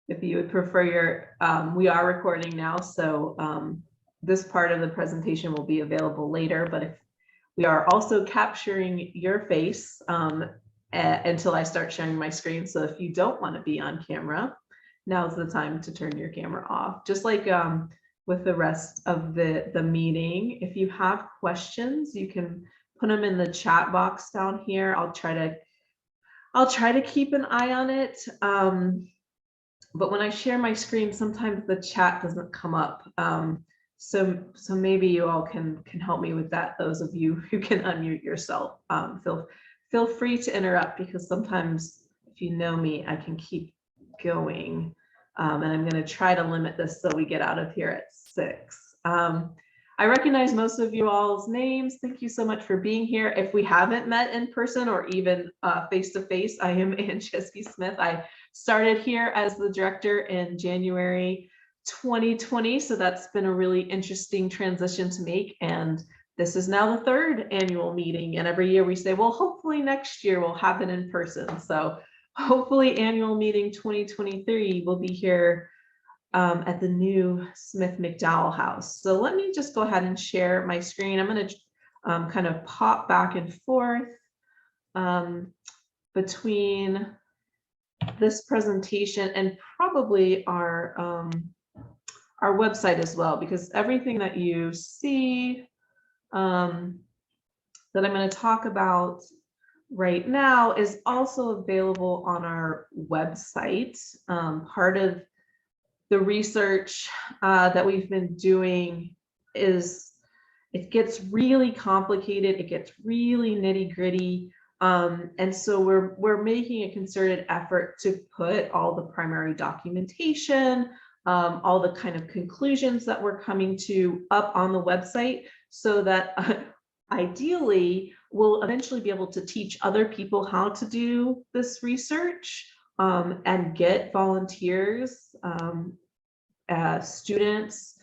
if you would prefer your, we are recording now, so this part of the presentation will be available later, but if we are also capturing your face until I start sharing my screen. So if you don't want to be on camera, now's the time to turn your camera off. Just like with the rest of the meeting, if you have questions, you can put them in the chat box down here. I'll try to keep an eye on it. But when I share my screen, sometimes the chat doesn't come up. So maybe you all can help me with that. Those of you who can unmute yourself, feel free to interrupt, because sometimes if you know me, I can keep going. And I'm going to try to limit this so we get out of here at 6. I recognize most of you all's names. Thank you so much for being here. If we haven't met in person or even face to face, I am Chesky Smith. I started here as the director in January 2020, so that's been a really interesting transition to make. And this is now the 3rd annual meeting. And every year we say, well, hopefully next year we'll have it in person. So hopefully annual meeting 2023 will be here at the new Smith McDowell house. So let me just go ahead and share my screen. I'm going to kind of pop back and forth between this presentation and probably our website as well, because everything that you see that I'm going to talk about right now is also available on our website. Part of the research that we've been doing is, it gets really complicated, it gets really nitty-gritty, and so we're making a concerted effort to put all the primary documentation, all the kind of conclusions that we're coming to up on the website, so that ideally we'll eventually be able to teach other people how to do this research, and get volunteers, students.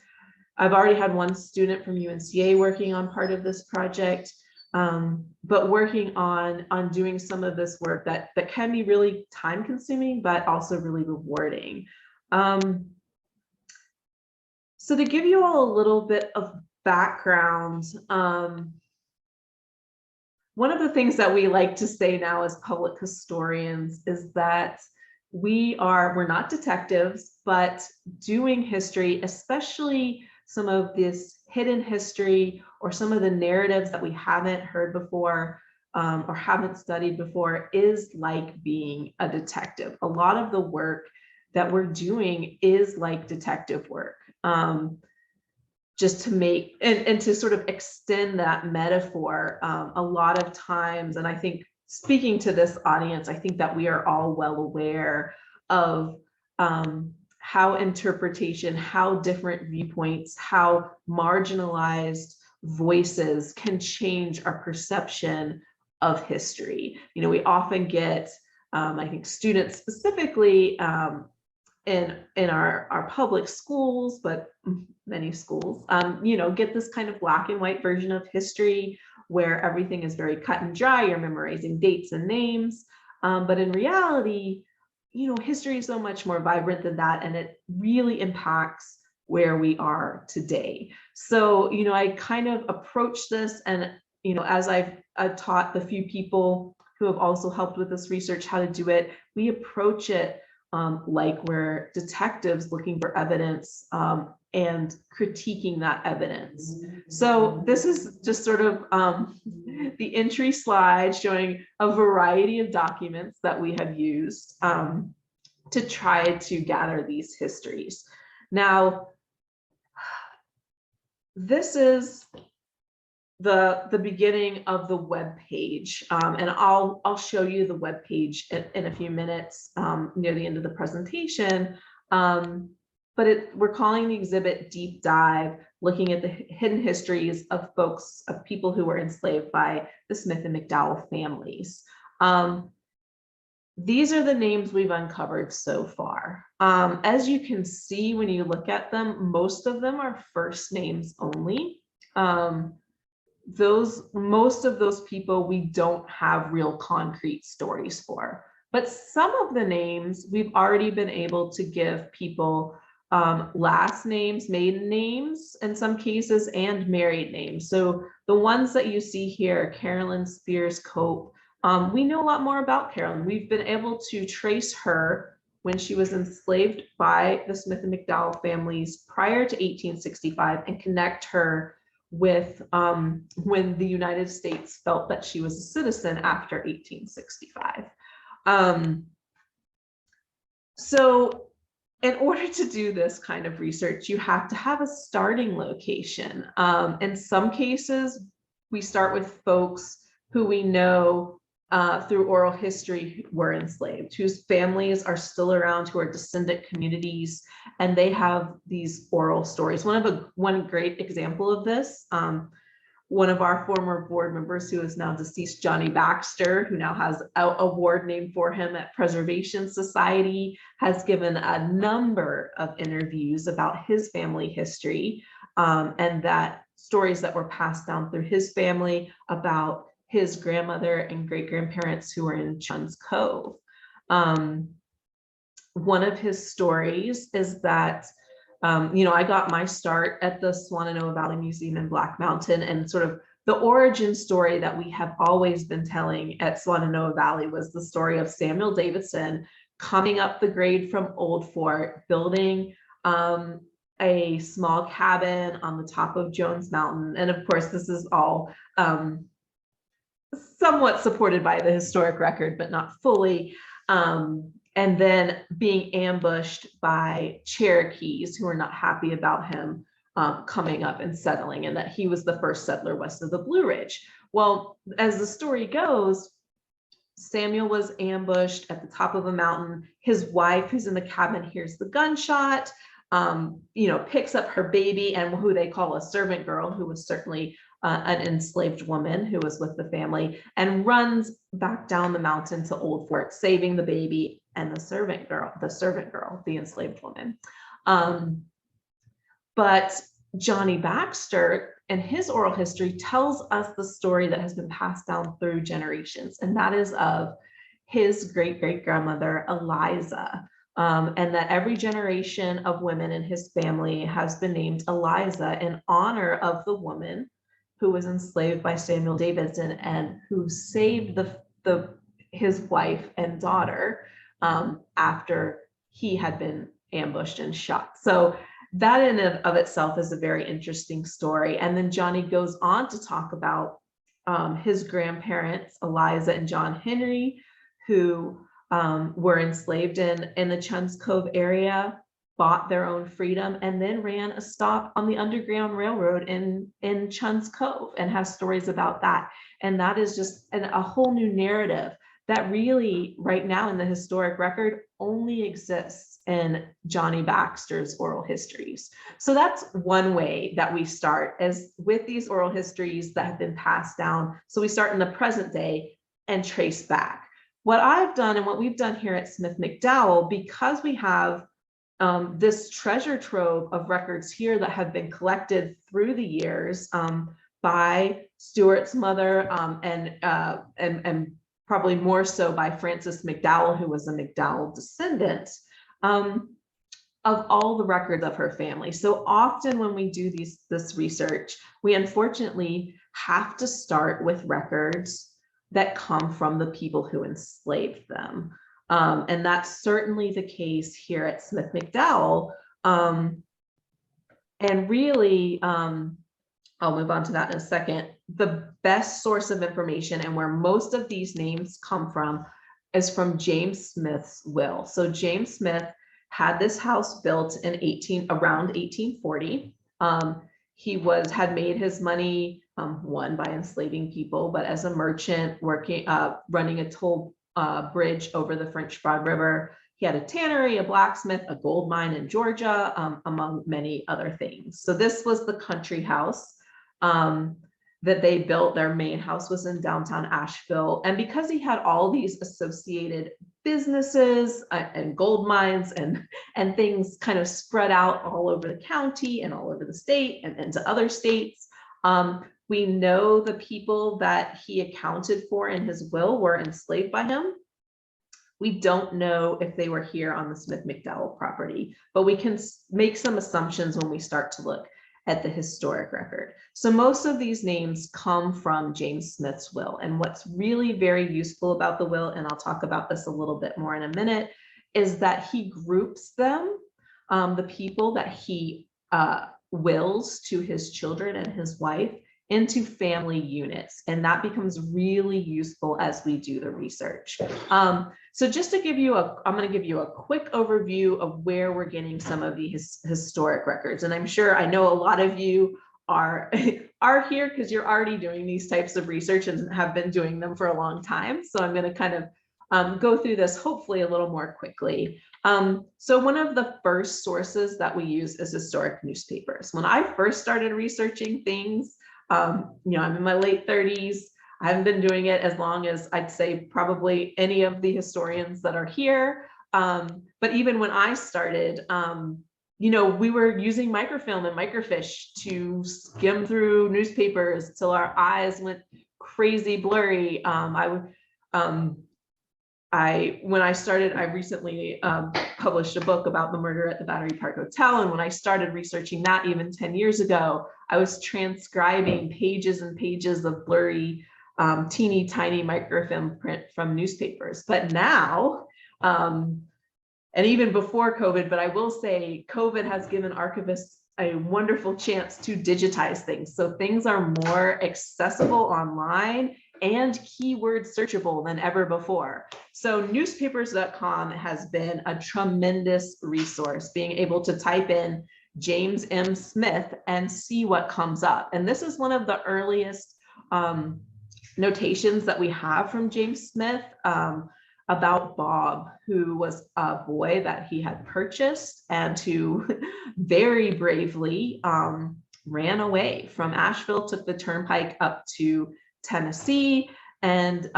I've already had one student from UNCHA working on part of this project, but working on doing some of this work that can be really time consuming, but also really rewarding. So to give you all a little bit of background, one of the things that we like to say now as public historians is that we're not detectives, but doing history, especially some of this hidden history or some of the narratives that we haven't heard before or haven't studied before, is like being a detective. A lot of the work that we're doing is like detective work. Just to make and to sort of extend that metaphor, a lot of times, and I think speaking to this audience, I think that we are all well aware of how interpretation, how different viewpoints, how marginalized voices can change our perception of history. You know, we often get, I think students specifically in our public schools, but many schools, you know, get this kind of black and white version of history where everything is very cut and dry. You're memorizing dates and names, but in reality, you know, history is so much more vibrant than that, and it really impacts where we are today. So, you know, I kind of approach this, and, you know, as I've taught the few people who have also helped with this research how to do it, we approach it like we're detectives looking for evidence and critiquing that evidence. So this is just sort of the entry slide showing a variety of documents that we have used to try to gather these histories. Now, this is the beginning of the web page, and I'll show you the web page in a few minutes near the end of the presentation. But we're calling the exhibit Deep Dive, looking at the hidden histories of people who were enslaved by the Smith and McDowell families. These are the names we've uncovered so far. As you can see when you look at them, most of them are first names only. Most of those people we don't have real concrete stories for, But some of the names we've already been able to give people last names, maiden names in some cases, and married names. So the ones that you see here, Carolyn Spears Cope, we know a lot more about Carolyn. We've been able to trace her when she was enslaved by the Smith and McDowell families prior to 1865 and connect her with when the United States felt that she was a citizen after 1865. So in order to do this kind of research, you have to have a starting location. In some cases, we start with folks who we know through oral history were enslaved, whose families are still around, who are descendant communities, and they have these oral stories. One great example of this, one of our former board members who is now deceased, Johnny Baxter, who now has an award named for him at Preservation Society, has given a number of interviews about his family history, and that stories that were passed down through his family about his grandmother and great-grandparents who were in Chun's Cove. One of his stories is that I got my start at the Swannanoa Valley Museum in Black Mountain, and sort of the origin story that we have always been telling at Swannanoa Valley was the story of Samuel Davidson coming up the grade from Old Fort, building a small cabin on the top of Jones Mountain. And of course, this is all somewhat supported by the historic record, but not fully. And then being ambushed by Cherokees who were not happy about him coming up and settling, and that he was the first settler west of the Blue Ridge. Well, as the story goes, Samuel was ambushed at the top of a mountain. His wife, who's in the cabin, hears the gunshot, picks up her baby and who they call a servant girl, who was certainly an enslaved woman who was with the family, and runs back down the mountain to Old Fort, saving the baby and the servant girl, the enslaved woman. But Johnny Baxter, in his oral history, tells us the story that has been passed down through generations, and that is of his great-great-grandmother, Eliza, and that every generation of women in his family has been named Eliza in honor of the woman who was enslaved by Samuel Davidson and who saved his wife and daughter after he had been ambushed and shot. So that in and of itself is a very interesting story. And then Johnny goes on to talk about his grandparents, Eliza and John Henry, who were enslaved in the Chun's Cove area, bought their own freedom, and then ran a stop on the Underground Railroad in Chun's Cove, and has stories about that. And that is just a whole new narrative that really right now in the historic record only exists in Johnny Baxter's oral histories. So that's one way that we start, is with these oral histories that have been passed down. So we start in the present day and trace back. What I've done and what we've done here at Smith McDowell, because we have this treasure trove of records here that have been collected through the years by Stuart's mother and probably more so by Frances McDowell, who was a McDowell descendant, of all the records of her family. So often when we do this research, we unfortunately have to start with records that come from the people who enslaved them. And that's certainly the case here at Smith McDowell. And really, I'll move on to that in a second. The best source of information and where most of these names come from is from James Smith's will. So James Smith had this house built in around 1840. He had made his money, one, by enslaving people, but as a merchant working, running a toll bridge over the French Broad River. He had a tannery, a blacksmith, a gold mine in Georgia, among many other things. So this was the country house that they built. Their main house was in downtown Asheville. And because he had all these associated businesses and gold mines and things kind of spread out all over the county and all over the state and into other states, we know the people that he accounted for in his will were enslaved by him. We don't know if they were here on the Smith McDowell property, but we can make some assumptions when we start to look at the historic record. So most of these names come from James Smith's will. And what's really very useful about the will, and I'll talk about this a little bit more in a minute, is that he groups them, the people that he wills to his children and his wife, into family units. And that becomes really useful as we do the research. So just to give you I'm going to give you a quick overview of where we're getting some of the historic records. And I'm sure, I know a lot of you are here because you're already doing these types of research and have been doing them for a long time. So I'm going to kind of go through this hopefully a little more quickly. So one of the first sources that we use is historic newspapers. When I first started researching things, I'm in my late 30s. I haven't been doing it as long as I'd say probably any of the historians that are here. But even when I started, we were using microfilm and microfiche to skim through newspapers till our eyes went crazy blurry. When I started, I recently published a book about the murder at the Battery Park Hotel. And when I started researching that even 10 years ago, I was transcribing pages and pages of blurry, teeny tiny microfilm print from newspapers. But now, and even before COVID, but I will say COVID has given archivists a wonderful chance to digitize things. So things are more accessible online and keyword searchable than ever before. So newspapers.com has been a tremendous resource, being able to type in James M. Smith and see what comes up. And this is one of the earliest notations that we have from James Smith about Bob, who was a boy that he had purchased and who very bravely ran away from Asheville, took the turnpike up to Tennessee, and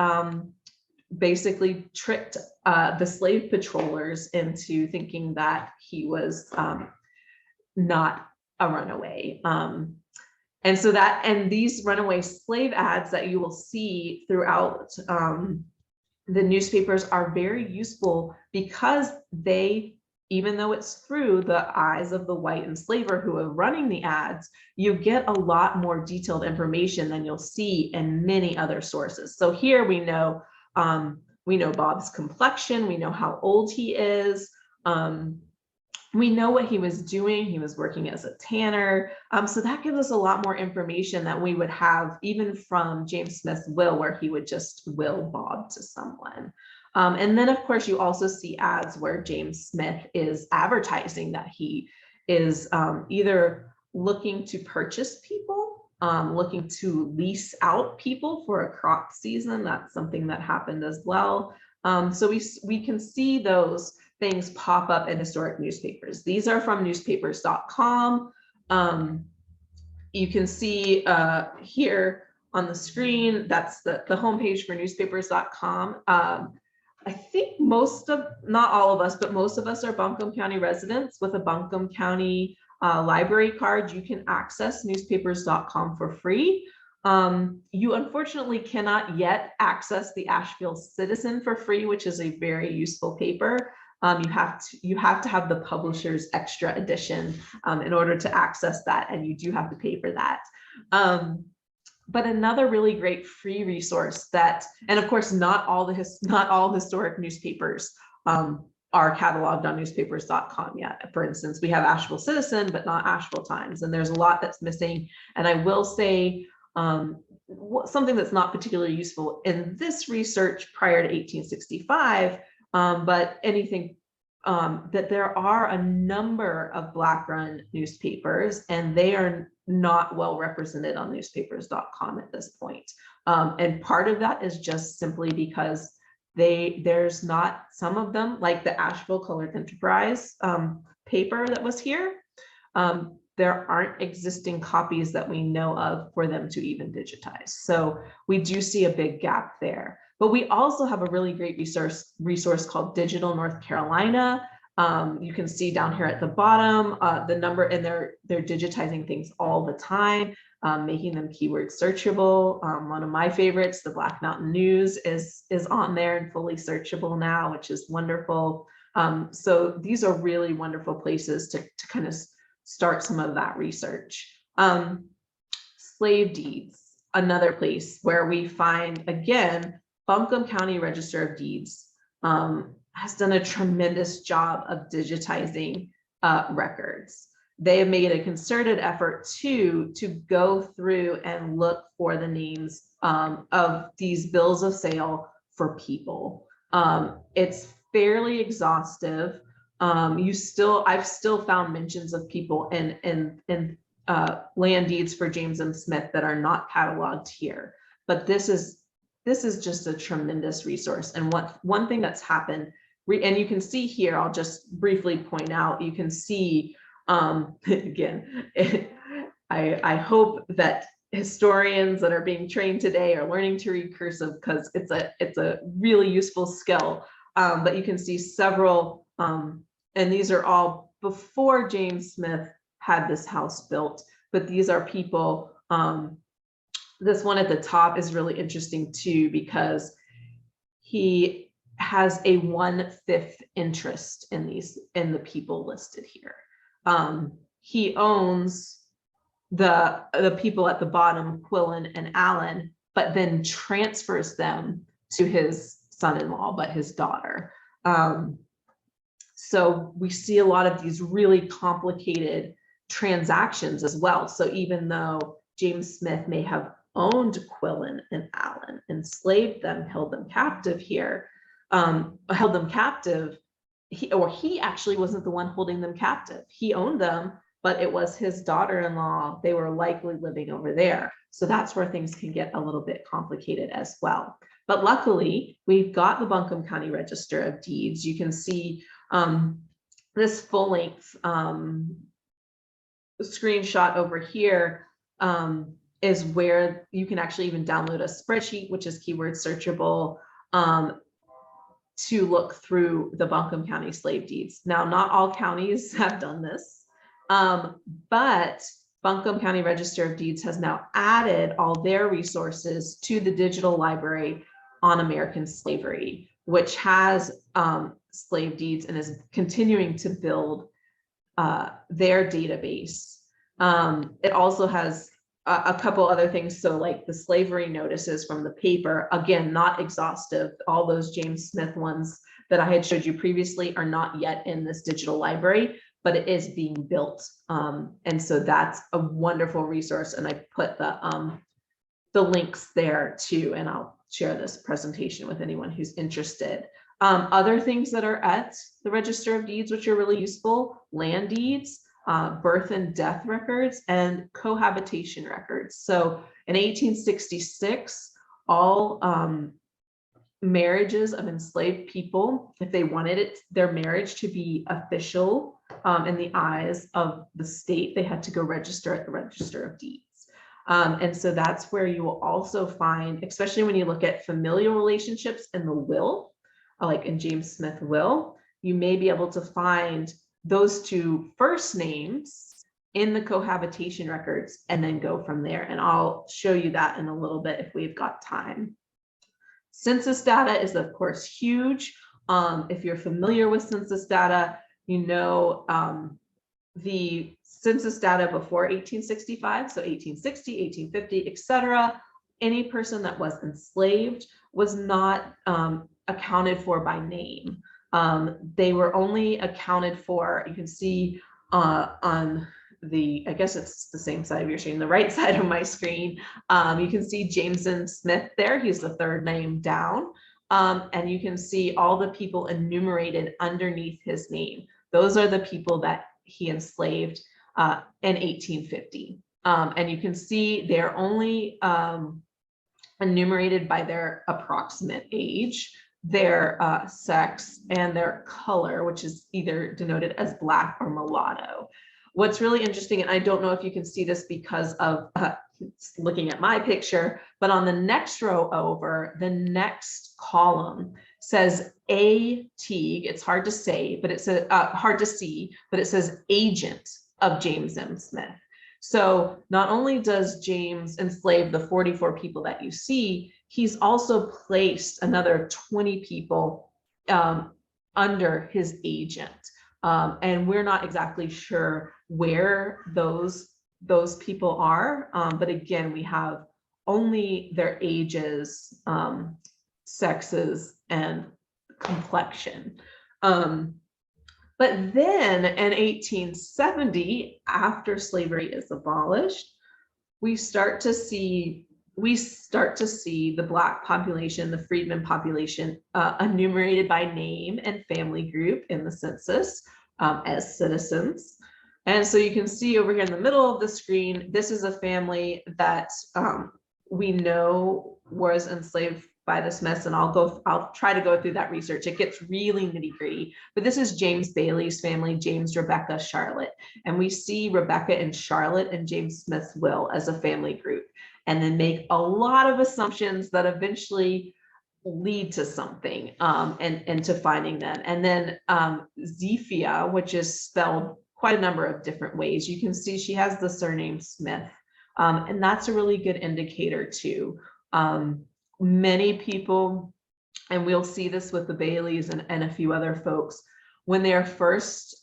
basically tricked the slave patrollers into thinking that he was not a runaway. And these runaway slave ads that you will see throughout the newspapers are very useful because they, even though it's through the eyes of the white enslaver who are running the ads, you get a lot more detailed information than you'll see in many other sources. So here we know Bob's complexion, we know how old he is, we know what he was doing. He was working as a tanner. So that gives us a lot more information that we would have even from James Smith's will, where he would just will Bob to someone. And then, of course, you also see ads where James Smith is advertising that he is either looking to purchase people, looking to lease out people for a crop season. That's something that happened as well. So we can see those things pop up in historic newspapers. These are from newspapers.com. You can see here on the screen, that's the homepage for newspapers.com. I think not all of us, but most of us are Buncombe County residents. With a Buncombe County library card, you can access newspapers.com for free. You unfortunately cannot yet access the Asheville Citizen for free, which is a very useful paper. You have to have the publisher's extra edition in order to access that, and you do have to pay for that. But another really great free resource and of course, not all historic newspapers are cataloged on newspapers.com yet. For instance, we have Asheville Citizen, but not Asheville Times, and there's a lot that's missing. And I will say something that's not particularly useful in this research prior to 1865, but anything that there are a number of Black-run newspapers, and they are not well represented on newspapers.com at this point. And part of that is just simply because there's not some of them, like the Asheville Colored Enterprise paper that was here. There aren't existing copies that we know of for them to even digitize. So we do see a big gap there. But we also have a really great resource called Digital North Carolina. You can see down here at the bottom the number, and they're digitizing things all the time. making them keyword searchable. One of my favorites, the Black Mountain News, is on there and fully searchable now, which is wonderful. So these are really wonderful places to kind of start some of that research. Slave deeds, another place where we find, again, Buncombe County Register of Deeds has done a tremendous job of digitizing records. They have made a concerted effort to go through and look for the names of these bills of sale for people. It's fairly exhaustive. I've still found mentions of people in land deeds for James M. Smith that are not cataloged here. But this is just a tremendous resource. And one thing that's happened, and you can see here, I'll just briefly point out, you can see, again, I hope that historians that are being trained today are learning to read cursive, because it's a really useful skill. But you can see several, and these are all before James Smith had this house built, but these are people. This one at the top is really interesting too, because he has a 1/5 interest in the people listed here. He owns the people at the bottom, Quillen and Allen, but then transfers them to his son-in-law, but his daughter. So we see a lot of these really complicated transactions as well. So even though James Smith may have owned Quillen and Allen, enslaved them, held them captive here, he actually wasn't the one holding them captive. He owned them, but it was his daughter-in-law. They were likely living over there. So that's where things can get a little bit complicated as well. But luckily, we've got the Buncombe County Register of Deeds. You can see this full-length screenshot over here is where you can actually even download a spreadsheet, which is keyword searchable, to look through the Buncombe County slave deeds. Now, not all counties have done this, but Buncombe County Register of Deeds has now added all their resources to the digital library on American slavery, which has slave deeds and is continuing to build their database. It also has a couple other things. So like the slavery notices from the paper, again, not exhaustive. All those James Smith ones that I had showed you previously are not yet in this digital library, but it is being built. And so that's a wonderful resource. And I put the links there too, and I'll share this presentation with anyone who's interested. Other things that are at the Register of Deeds, which are really useful: land deeds, birth and death records, and cohabitation records. So in 1866, all marriages of enslaved people, if they wanted their marriage to be official in the eyes of the state, they had to go register at the Register of Deeds. And so that's where you will also find, especially when you look at familial relationships in the will, like in James Smith will, you may be able to find those two first names in the cohabitation records and then go from there. And I'll show you that in a little bit if we've got time. Census data is, of course, huge. If you're familiar with census data, you know the census data before 1865, so 1860, 1850, etc. Any person that was enslaved was not accounted for by name. They were only accounted for, you can see on the, I guess it's the same side of your screen, the right side of my screen, you can see James M. Smith there, he's the third name down, and you can see all the people enumerated underneath his name. Those are the people that he enslaved in 1850. And you can see they're only enumerated by their approximate age, their sex, and their color, which is either denoted as Black or mulatto. What's really interesting, and I don't know if you can see this because of looking at my picture, but on the next row over, the next column says A Teague. It's hard to say, but it's hard to see, but it says agent of James M. Smith. So not only does James enslave the 44 people that you see, he's also placed another 20 people under his agent. And we're not exactly sure where those people are. But again, we have only their ages, sexes, and complexion. But then in 1870, after slavery is abolished, we start to see the Black population, the freedmen population, enumerated by name and family group in the census as citizens. And so you can see over here in the middle of the screen, this is a family that we know was enslaved by the Smiths, and I'll try to go through that research. It gets really nitty gritty, but this is James Bailey's family, James, Rebecca, Charlotte. And we see Rebecca and Charlotte and James Smith's will as a family group, and then make a lot of assumptions that eventually lead to something and to finding them. And then Zephia, which is spelled quite a number of different ways. You can see she has the surname Smith, and that's a really good indicator too. Many people, and we'll see this with the Baileys and a few other folks, when they're first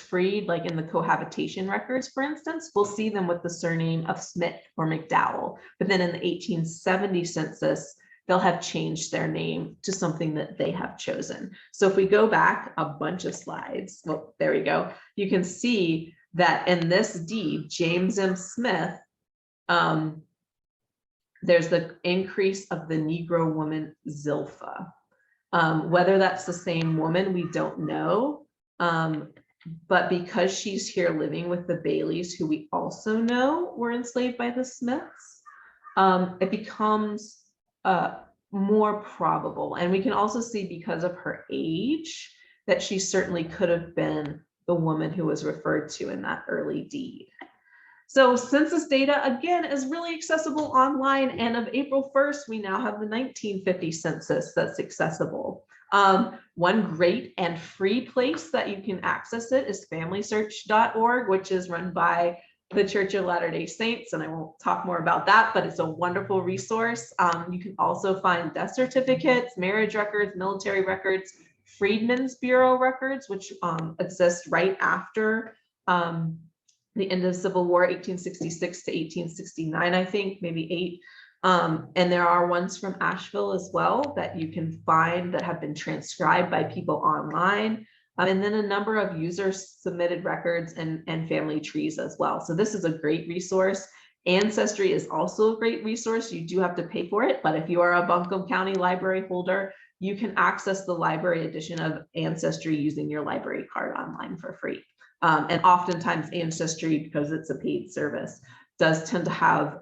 freed, like in the cohabitation records, for instance, we'll see them with the surname of Smith or McDowell. But then in the 1870 census, they'll have changed their name to something that they have chosen. So if we go back a bunch of slides, well, there we go. You can see that in this deed, James M. Smith, there's the increase of the Negro woman Zilpha. Whether that's the same woman, we don't know. But because she's here living with the Baileys, who we also know were enslaved by the Smiths, it becomes more probable. And we can also see, because of her age, that she certainly could have been the woman who was referred to in that early deed. So census data, again, is really accessible online. And of April 1st, we now have the 1950 census that's accessible. One great and free place that you can access it is FamilySearch.org, which is run by the Church of Latter-day Saints. And I won't talk more about that, but it's a wonderful resource. You can also find death certificates, marriage records, military records, Freedmen's Bureau records, which exist right after the end of the Civil War, 1866 to 1869, I think, maybe 8. And there are ones from Asheville as well that you can find that have been transcribed by people online. And then a number of user-submitted records and family trees as well. So this is a great resource. Ancestry is also a great resource. You do have to pay for it, but if you are a Buncombe County library holder, you can access the library edition of Ancestry using your library card online for free. And oftentimes Ancestry, because it's a paid service, does tend to have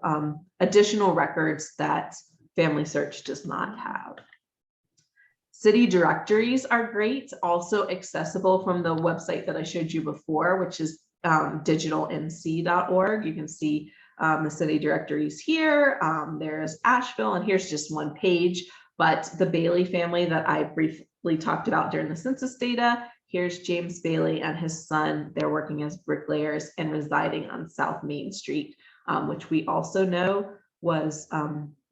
additional records that Family Search does not have. City directories are great, also accessible from the website that I showed you before, which is digitalnc.org. You can see the city directories here. There's Asheville, and here's just one page, but the Bailey family that I briefly talked about during the census data. Here's James Bailey and his son. They're working as bricklayers and residing on South Main Street, which we also know was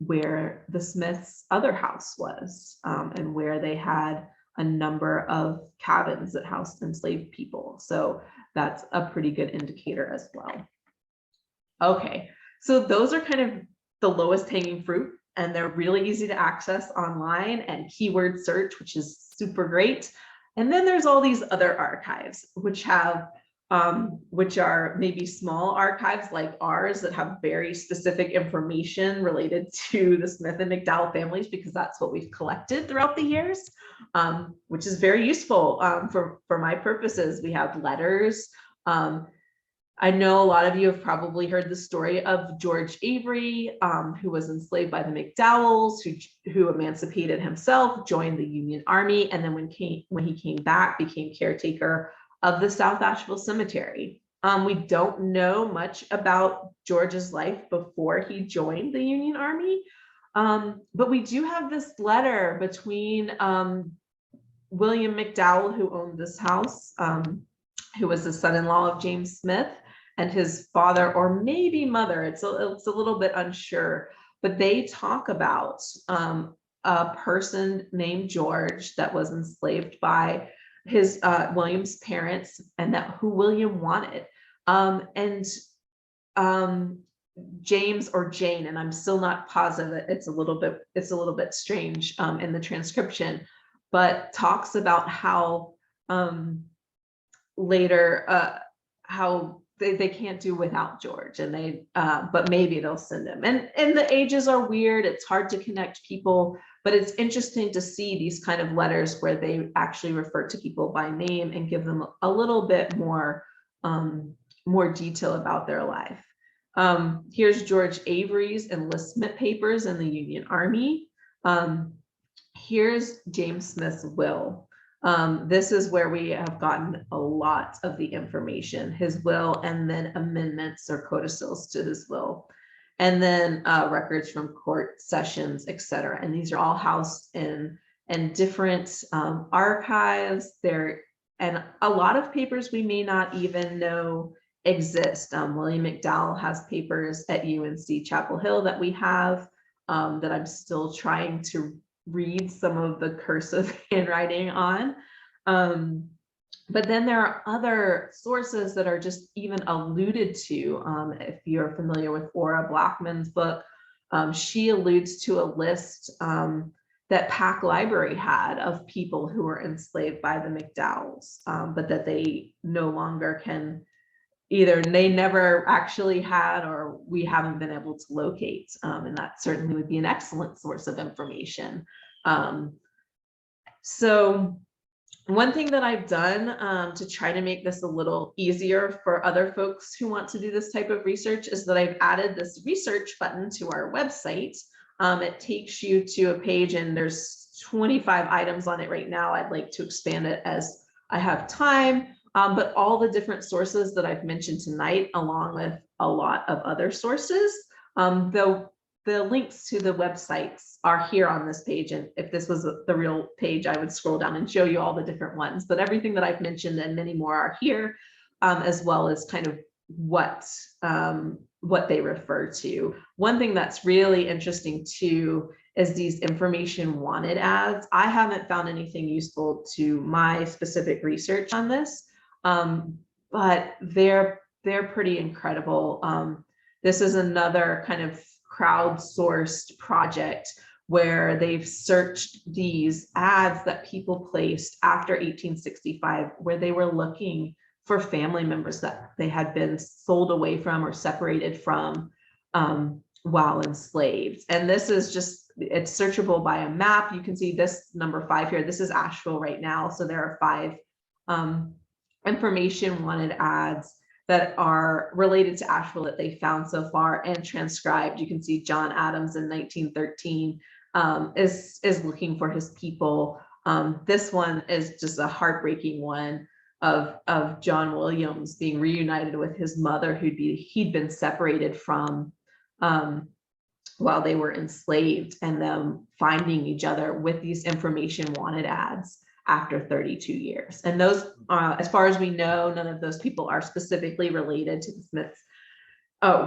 where the Smiths' other house was, and where they had a number of cabins that housed enslaved people. So that's a pretty good indicator as well. Okay, so those are kind of the lowest hanging fruit, and they're really easy to access online and keyword search, which is super great. And then there's all these other archives, which have which are maybe small archives like ours that have very specific information related to the Smith and McDowell families, because that's what we've collected throughout the years, which is very useful for my purposes. We have letters. I know a lot of you have probably heard the story of George Avery, who was enslaved by the McDowells, who emancipated himself, joined the Union Army, and then when he came back, became caretaker of the South Asheville Cemetery. We don't know much about George's life before he joined the Union Army, but we do have this letter between William McDowell, who owned this house, who was the son-in-law of James Smith, and his father, or maybe mother, it's a little bit unsure, but they talk about a person named George that was enslaved by his William's parents, and that who William wanted. And James or Jane, and I'm still not positive, it's a little bit strange in the transcription, but talks about how later how they can't do without George, and they but maybe they'll send him. And the ages are weird, it's hard to connect people, but it's interesting to see these kind of letters where they actually refer to people by name and give them a little bit more more detail about their life. Here's George Avery's enlistment papers in the Union Army. Here's James Smith's will. This is where we have gotten a lot of the information, his will, and then amendments or codicils to his will, and then records from court sessions, etc. And these are all housed in different archives. And a lot of papers we may not even know exist. William McDowell has papers at UNC Chapel Hill that we have that I'm still trying to read some of the cursive handwriting on. But then there are other sources that are just even alluded to. If you're familiar with Ora Blackman's book, she alludes to a list that Pack Library had of people who were enslaved by the McDowells, but that they no longer can, either they never actually had, or we haven't been able to locate. And that certainly would be an excellent source of information. So one thing that I've done to try to make this a little easier for other folks who want to do this type of research is that I've added this research button to our website. It takes you to a page, and there's 25 items on it right now. I'd like to expand it as I have time. But all the different sources that I've mentioned tonight, along with a lot of other sources, though the links to the websites are here on this page. And if this was the real page, I would scroll down and show you all the different ones. But everything that I've mentioned and many more are here, as well as kind of what they refer to. One thing that's really interesting too is these information wanted ads. I haven't found anything useful to my specific research on this. But they're pretty incredible. This is another kind of crowdsourced project where they've searched these ads that people placed after 1865, where they were looking for family members that they had been sold away from or separated from while enslaved. And this is just, it's searchable by a map. You can see this number 5 here. This is Asheville right now. So there are 5 information wanted ads that are related to Asheville that they found so far and transcribed. You can see John Adams in 1913 is looking for his people. This one is just a heartbreaking one of John Williams being reunited with his mother, he'd been separated from while they were enslaved, and them finding each other with these information wanted ads after 32 years. And those, as far as we know, none of those people are specifically related to the Smiths,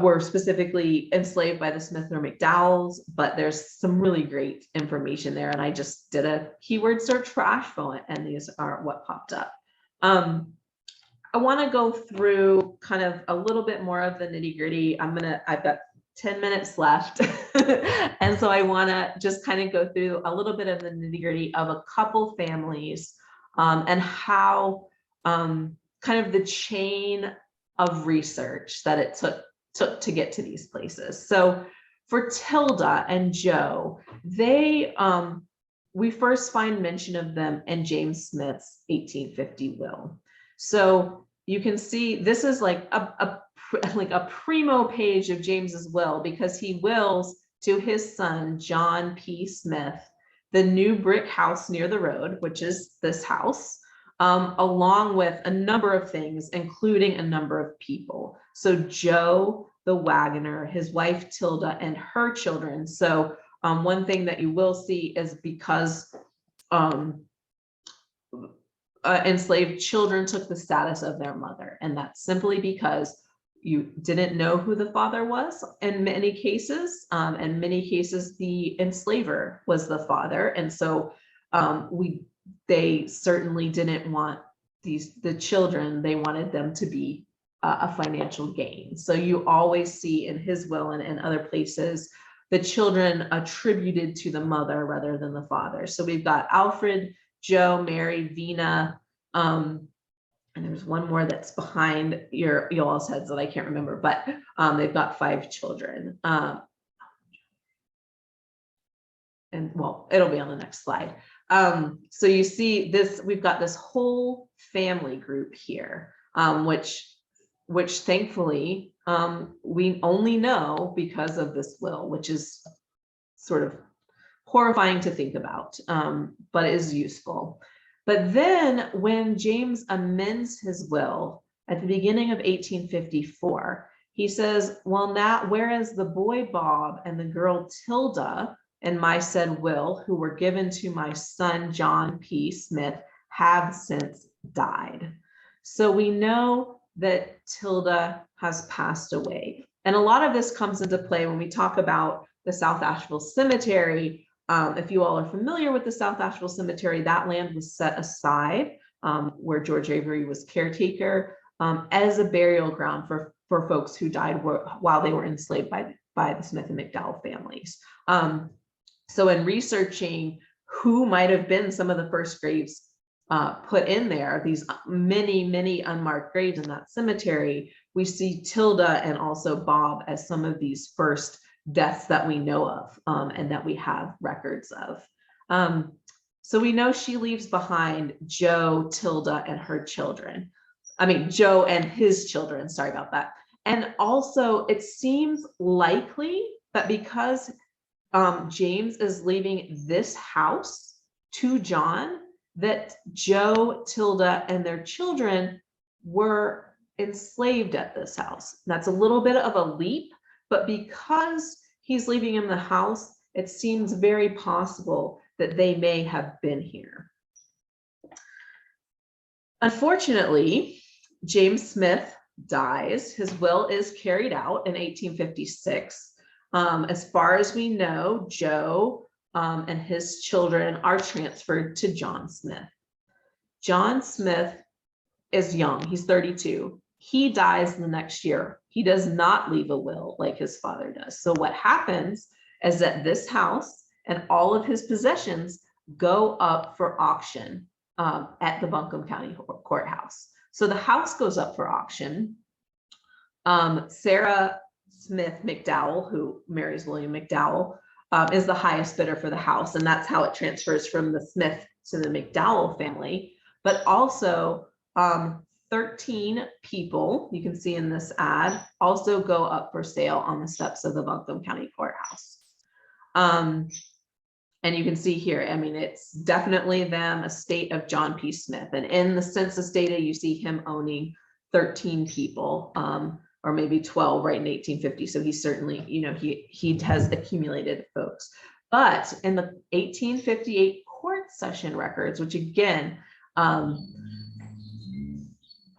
were specifically enslaved by the Smiths or McDowells, but there's some really great information there. And I just did a keyword search for Asheville, and these are what popped up. I want to go through kind of a little bit more of the nitty gritty. I've got 10 minutes left. And so I want to just kind of go through a little bit of the nitty gritty of a couple families and how kind of the chain of research that it took to get to these places. So for Tilda and Joe, we first find mention of them in James Smith's 1850 will. So you can see this is like a primo page of James's will, because he wills to his son, John P. Smith, the new brick house near the road, which is this house, along with a number of things, including a number of people. So Joe, the wagoner, his wife, Tilda, and her children. So one thing that you will see is because enslaved children took the status of their mother, and that's simply because you didn't know who the father was in many cases. In many cases, the enslaver was the father. And so they certainly didn't want the children, they wanted them to be a financial gain. So you always see in his will and in other places, the children attributed to the mother rather than the father. So we've got Alfred, Joe, Mary, Vina, and there's one more that's behind y'all's heads that I can't remember, but they've got 5 children. And well, it'll be on the next slide. So you see this, we've got this whole family group here, which thankfully we only know because of this will, which is sort of horrifying to think about, but is useful. But then when James amends his will at the beginning of 1854, he says, well, now, whereas the boy Bob and the girl Tilda in my said will, who were given to my son John P. Smith, have since died. So we know that Tilda has passed away. And a lot of this comes into play when we talk about the South Asheville Cemetery. If you all are familiar with the South Asheville Cemetery, that land was set aside where George Avery was caretaker as a burial ground for folks who died while they were enslaved by the Smith and McDowell families. So in researching who might have been some of the first graves put in there, these many unmarked graves in that cemetery, we see Tilda and also Bob as some of these first deaths that we know of and that we have records of. So we know she leaves behind Joe, Tilda, and her children. I mean, Joe and his children, sorry about that. And also it seems likely that because James is leaving this house to John, that Joe, Tilda, and their children were enslaved at this house. That's a little bit of a leap, but because he's leaving him the house, it seems very possible that they may have been here. Unfortunately, James Smith dies. His will is carried out in 1856. As far as we know, Joe and his children are transferred to John Smith. John Smith is young, he's 32. He dies the next year. He does not leave a will like his father does. So what happens is that this house and all of his possessions go up for auction at the Buncombe County Courthouse. So the house goes up for auction. Sarah Smith McDowell, who marries William McDowell, is the highest bidder for the house. And that's how it transfers from the Smith to the McDowell family. But also 13 people, you can see in this ad, also go up for sale on the steps of the Buncombe County Courthouse. And you can see here, I mean, it's definitely them, estate of John P. Smith. And in the census data, you see him owning 13 people, or maybe 12 right in 1850. So he certainly, you know, he has accumulated folks. But in the 1858 court session records, which again,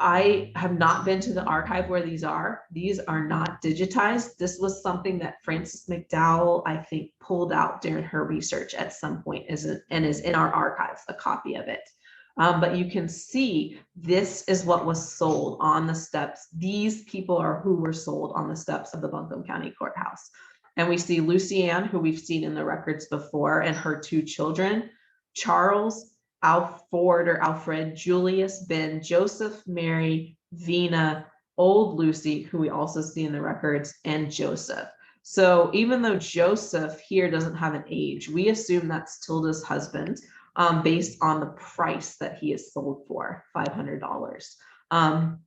I have not been to the archive where these are not digitized. This was something that Frances McDowell, I think, pulled out during her research at some point and is in our archives, a copy of it. But you can see this is what was sold on the steps. These people are who were sold on the steps of the Buncombe County Courthouse. And we see Lucy Ann, who we've seen in the records before, and her 2 children, Charles, Alfred, Julius, Ben, Joseph, Mary, Vina, old Lucy, who we also see in the records, and Joseph. So even though Joseph here doesn't have an age, we assume that's Tilda's husband, based on the price that he is sold for, $500. And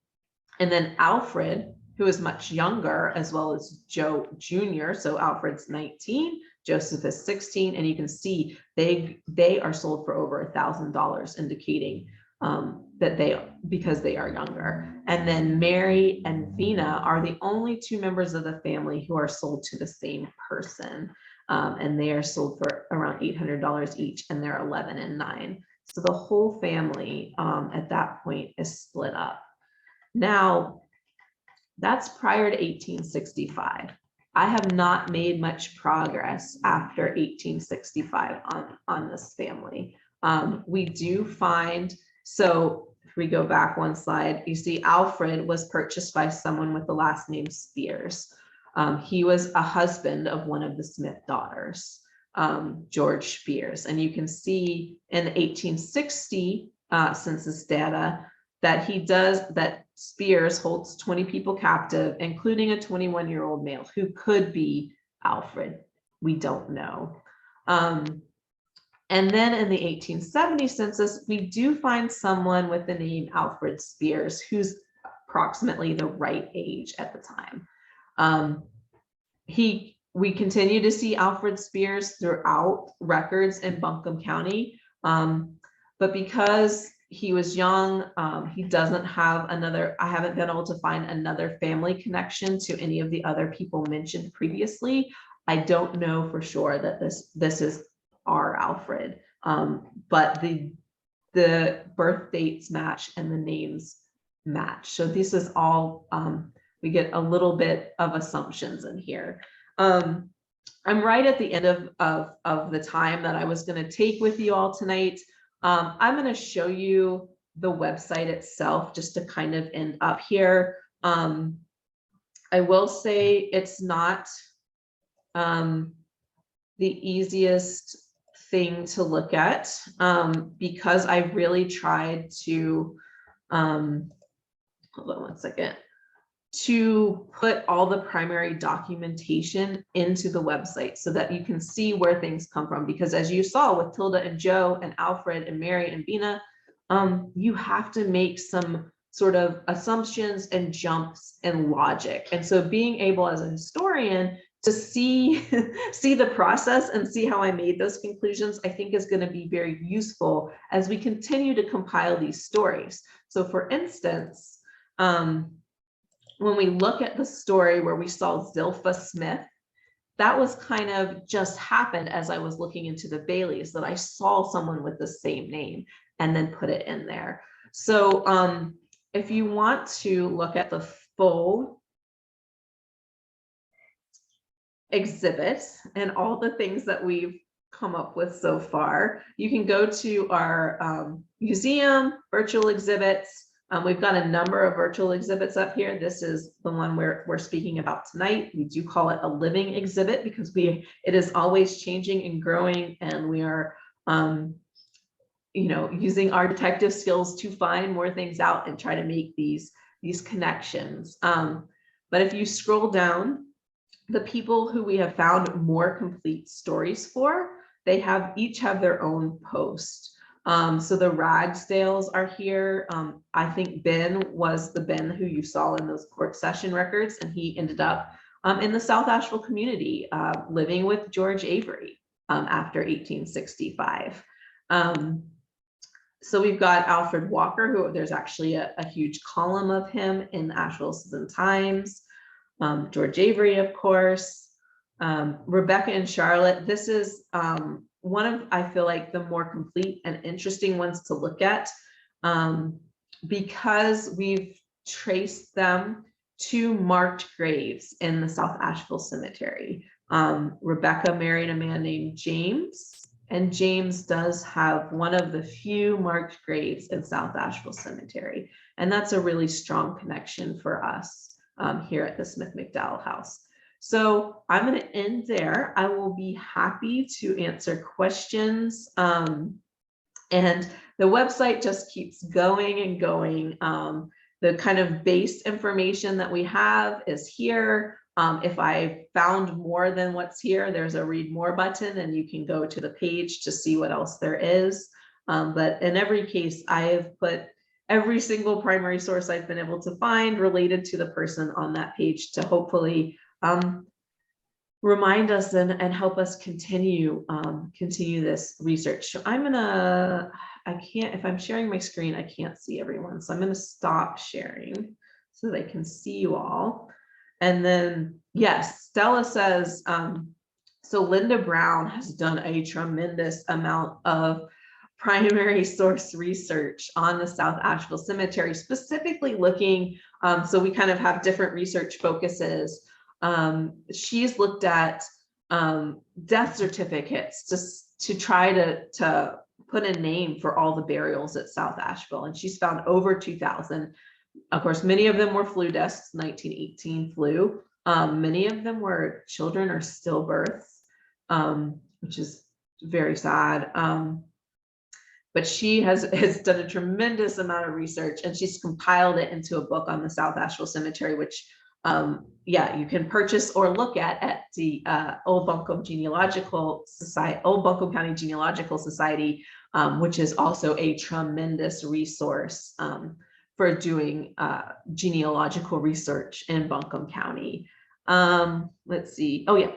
then Alfred, who is much younger, as well as Joe Jr. So Alfred's 19, Joseph is 16, and you can see they are sold for over $1,000, indicating that because they are younger. And then Mary and Vina are the only 2 members of the family who are sold to the same person. And they are sold for around $800 each, and they're 11 and 9. So the whole family at that point is split up. Now, That's prior to 1865. I have not made much progress after 1865 on this family. We do find, so if we go back one slide, you see Alfred was purchased by someone with the last name Spears. He was a husband of one of the Smith daughters, George Spears. And you can see in the 1860 census data that Spears holds 20 people captive, including a 21-year-old male who could be Alfred. We don't know. And then in the 1870 census, we do find someone with the name Alfred Spears, who's approximately the right age at the time. We continue to see Alfred Spears throughout records in Buncombe County, but because he was young, he doesn't have another, I haven't been able to find another family connection to any of the other people mentioned previously. I don't know for sure that this is our Alfred, but the birth dates match and the names match. So this is all, we get a little bit of assumptions in here. I'm right at the end of the time that I was going to take with you all tonight. I'm going to show you the website itself just to kind of end up here. I will say it's not the easiest thing to look at, because I really tried to, hold on one second, to put all the primary documentation into the website so that you can see where things come from. Because as you saw with Tilda and Joe and Alfred and Mary and Bina, you have to make some sort of assumptions and jumps in logic. And so being able as a historian to see the process and see how I made those conclusions, I think is going to be very useful as we continue to compile these stories. So for instance, when we look at the story where we saw Zilpha Smith, that was kind of just happened as I was looking into the Baileys, that I saw someone with the same name and then put it in there. So if you want to look at the full exhibit and all the things that we've come up with so far, you can go to our museum virtual exhibits. We've got a number of virtual exhibits up here. This is the one we're speaking about tonight. We do call it a living exhibit because it is always changing and growing, and we are using our detective skills to find more things out and try to make these connections. But if you scroll down, the people who we have found more complete stories for, they each have their own post. So the Ragsdales are here. I think Ben was the Ben who you saw in those court session records, and he ended up in the South Asheville community, living with George Avery after 1865. So we've got Alfred Walker, who there's actually a huge column of him in the Asheville Citizen Times. George Avery, of course, Rebecca and Charlotte. This is one of, I feel like, the more complete and interesting ones to look at, because we've traced them to marked graves in the South Asheville Cemetery. Rebecca married a man named James, and James does have one of the few marked graves in South Asheville Cemetery. And that's a really strong connection for us here at the Smith McDowell House. So I'm going to end there. I will be happy to answer questions. And the website just keeps going and going. The kind of base information that we have is here. If I found more than what's here, there's a read more button and you can go to the page to see what else there is. But in every case, I have put every single primary source I've been able to find related to the person on that page to hopefully remind us and help us continue this research. So if I'm sharing my screen, I can't see everyone. So I'm going to stop sharing so they can see you all. And then, yes, Stella says, so Linda Brown has done a tremendous amount of primary source research on the South Asheville Cemetery, specifically looking, so we kind of have different research focuses. She's looked at death certificates to try to put a name for all the burials at South Asheville, and she's found over 2,000. Of course, many of them were flu deaths, 1918 flu. Many of them were children or stillbirths, which is very sad. But she has done a tremendous amount of research, and she's compiled it into a book on the South Asheville Cemetery, which yeah, you can purchase or look at the Old Buncombe Genealogical Society, Old Buncombe County Genealogical Society, which is also a tremendous resource for doing genealogical research in Buncombe County. Let's see. Oh yeah,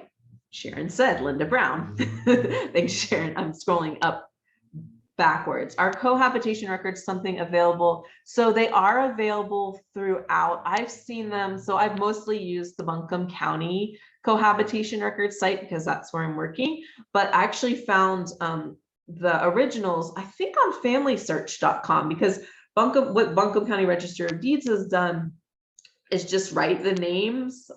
Sharon said Linda Brown. Thanks, Sharon. I'm scrolling up backwards. Are cohabitation records something available? So they are available throughout. I've seen them. So I've mostly used the Buncombe County cohabitation records site because that's where I'm working, but I actually found the originals, I think, on FamilySearch.com, because what Buncombe County Register of Deeds has done is just write the names,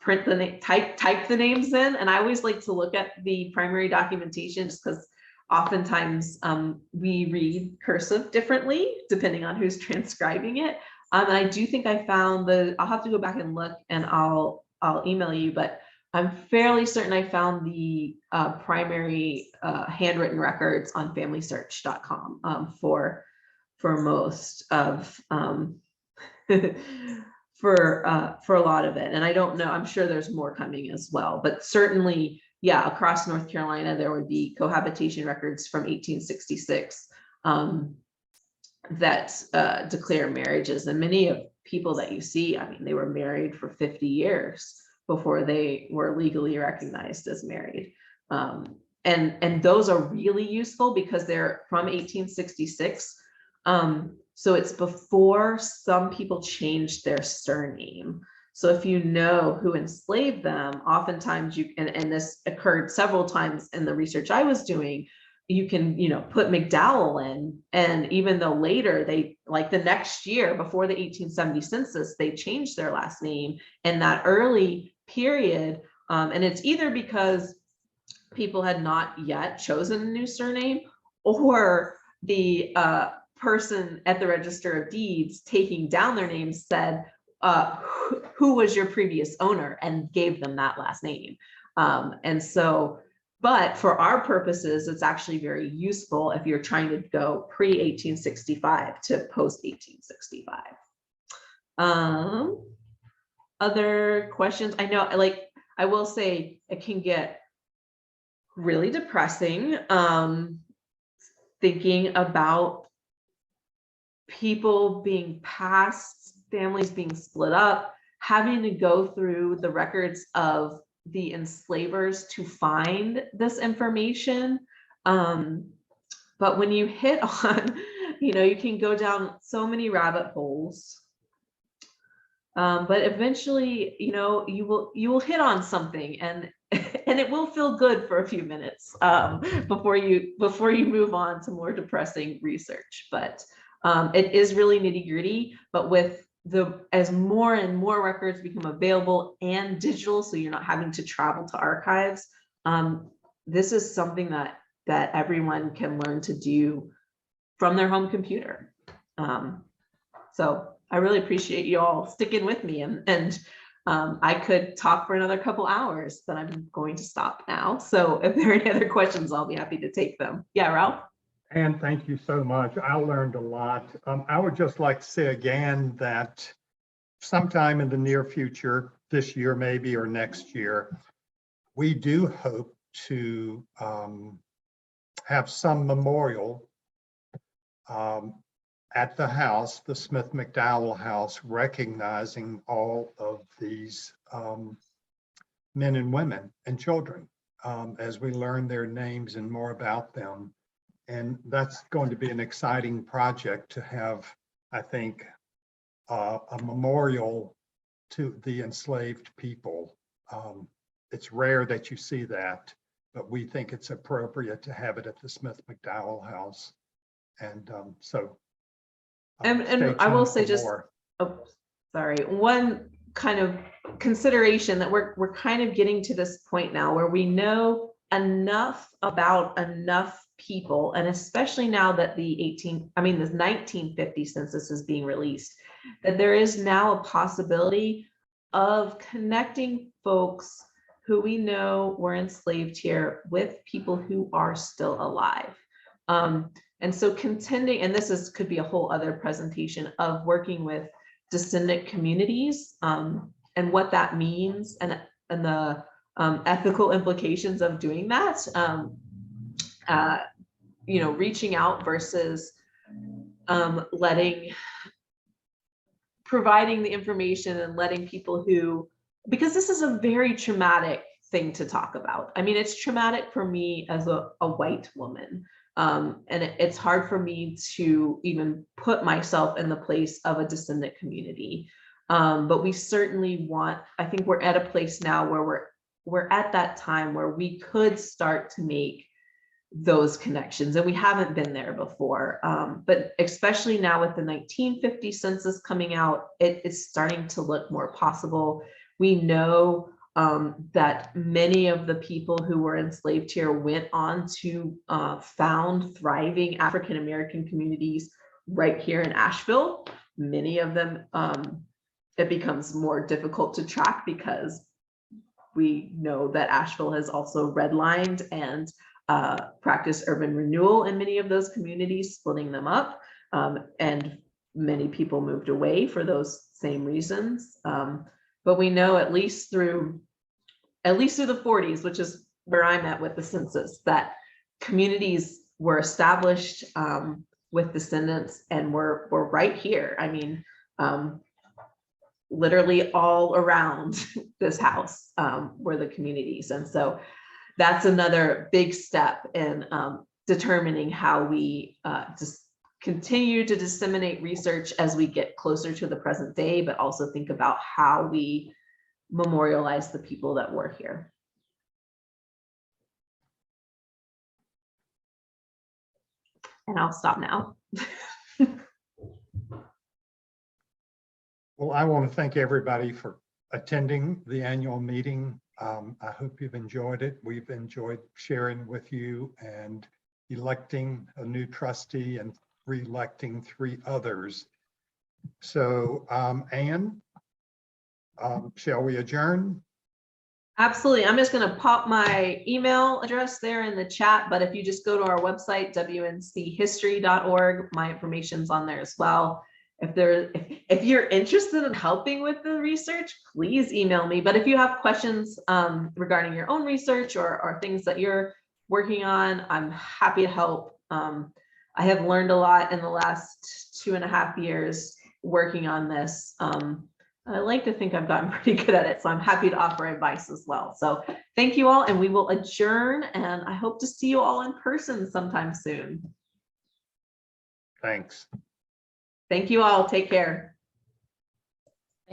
print the name, type the names in. And I always like to look at the primary documentation just because oftentimes we read cursive differently depending on who's transcribing it. And I do think I found I'll have to go back and look, and I'll email you, but I'm fairly certain I found the primary handwritten records on FamilySearch.com for most of for a lot of it. And I don't know, I'm sure there's more coming as well, but certainly, yeah, across North Carolina, there would be cohabitation records from 1866 that declare marriages. And many of people that you see, I mean, they were married for 50 years before they were legally recognized as married. And those are really useful because they're from 1866. So it's before some people changed their surname. So if you know who enslaved them, oftentimes you can, and this occurred several times in the research I was doing, you can, put McDowell in. And even though later they, like the next year before the 1870 census, they changed their last name in that early period. And it's either because people had not yet chosen a new surname, or the person at the Register of Deeds taking down their names said, who was your previous owner, and gave them that last name. And so, but for our purposes, it's actually very useful if you're trying to go pre-1865 to post-1865. Other questions? I know, like, I will say it can get really depressing thinking about people being passed, families being split up, having to go through the records of the enslavers to find this information. But when you hit on, you can go down so many rabbit holes. But eventually, you will hit on something, and it will feel good for a few minutes before you move on to more depressing research. But it is really nitty-gritty. But as more and more records become available and digital, so you're not having to travel to archives, this is something that everyone can learn to do from their home computer. So I really appreciate you all sticking with me, and I could talk for another couple hours, but I'm going to stop now. So if there are any other questions, I'll be happy to take them. Yeah, Ralph? And thank you so much. I learned a lot. I would just like to say again that sometime in the near future, this year maybe, or next year, we do hope to have some memorial at the house, the Smith McDowell house, recognizing all of these men and women and children as we learn their names and more about them. And that's going to be an exciting project to have, I think, a memorial to the enslaved people. It's rare that you see that, but we think it's appropriate to have it at the Smith McDowell House. And so And I will say just, more. oh, sorry, one kind of consideration that we're kind of getting to this point now where we know enough about enough people, and especially now that the 1950 census is being released, that there is now a possibility of connecting folks who we know were enslaved here with people who are still alive. And so contending, and could be a whole other presentation of working with descendant communities, and what that means, and the ethical implications of doing that. Reaching out versus providing the information and letting people who, because this is a very traumatic thing to talk about. I mean, it's traumatic for me as a white woman. And it's hard for me to even put myself in the place of a descendant community. But we certainly I think we're at a place now where we're at that time where we could start to make those connections, and we haven't been there before. But especially now with the 1950 census coming out, it's starting to look more possible. We know that many of the people who were enslaved here went on to found thriving African-American communities right here in Asheville. Many of them, it becomes more difficult to track because we know that Asheville has also redlined and practiced urban renewal in many of those communities, splitting them up. And many people moved away for those same reasons. But we know at least through the 40s, which is where I'm at with the census, that communities were established with descendants, and we're right here. I mean, literally all around this house were the communities. And so that's another big step in determining how we just continue to disseminate research as we get closer to the present day, but also think about how we memorialize the people that were here. And I'll stop now. Well, I want to thank everybody for attending the annual meeting. I hope you've enjoyed it. We've enjoyed sharing with you and electing a new trustee and re-electing 3 others. So, Anne, shall we adjourn? Absolutely. I'm just going to pop my email address there in the chat, but if you just go to our website, WNCHistory.org, my information's on there as well. If you're interested in helping with the research, please email me. But if you have questions regarding your own research or things that you're working on, I'm happy to help. I have learned a lot in the last 2.5 years working on this. I like to think I've gotten pretty good at it, so I'm happy to offer advice as well. So thank you all, and we will adjourn, and I hope to see you all in person sometime soon. Thanks. Thank you all. Take care.